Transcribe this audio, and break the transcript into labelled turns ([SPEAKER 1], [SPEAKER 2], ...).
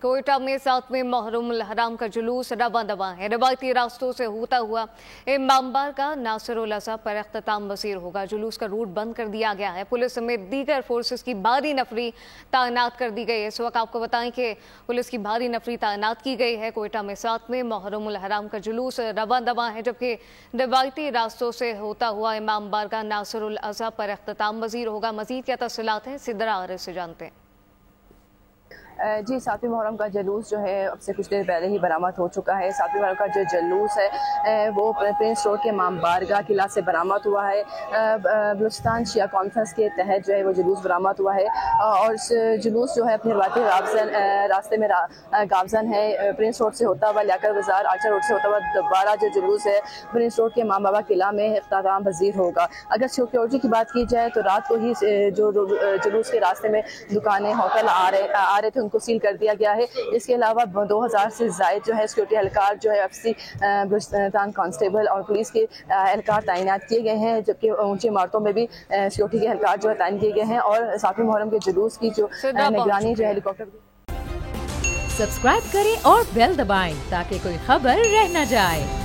[SPEAKER 1] कोयटा में 7वें मुहर्रम हराम का जुलूस रवां दवां है। रवायती रास्तों से होता हुआ इमामबार का नासिरुल अज़ा पर अख्ताम वज़ीर होगा। जुलूस का रूट बंद कर दिया गया है। पुलिस समेत दीगर फोर्सेस की भारी नफरी तैनात कर दी गई है। इस वक्त आपको बताएं कि पुलिस की भारी नफरी तैनात की गई है। कोयटा में 7वें मुहर्रम हराम का जुलूस रवां दवां है, जबकि रवायती रास्तों से होता हुआ इमामबार का नासिरुल अज़ा पर अख्ताम वज़ीर होगा। मजीद क्या तफसीलात हैं, सिद्रा आरिफ से जानते हैं।
[SPEAKER 2] जी, 7वीं मुहर्रम का जुलूस जो है अब से कुछ देर पहले ही बरामद हो चुका है। 7वीं मुहर्रम का जो जुलूस है वो प्रिंस रोड के इमाम बारगाह किला से बरामद हुआ है। बलूचिस्तान शिया कॉन्फ्रेंस के तहत जो है वो जुलूस बरामद हुआ है और इस जुलूस जो है अपने रवायती रास्ते में गावजन है। प्रिंस रोड से होता हुआ लियाकत बाजार आर्चर रोड से होता हुआ दोबारा जो जुलूस है प्रिंस रोड के इमाम बाबा किला में इख्तिताम पज़ीर होगा। अगर सिक्योरिटी की बात की जाए तो रात को ही जो जुलूस के रास्ते में दुकानें होटल आ रहे थे को सील कर दिया गया है। इसके अलावा 2000 से ज़ायद जो है सिक्योरिटी एहलकार जो है एफसी बलूचिस्तान कांस्टेबल और पुलिस के एहलकार तैनात किए गए हैं, जबकि ऊंची इमारतों में भी सिक्योरिटी के एहलकार जो है तैनात किए गए हैं और 7वीं मुहर्रम के जुलूस की जो निगरानी जो हेलीकॉप्टर।
[SPEAKER 3] सब्सक्राइब करें और बेल दबाएं ताकि कोई खबर रह न जाए।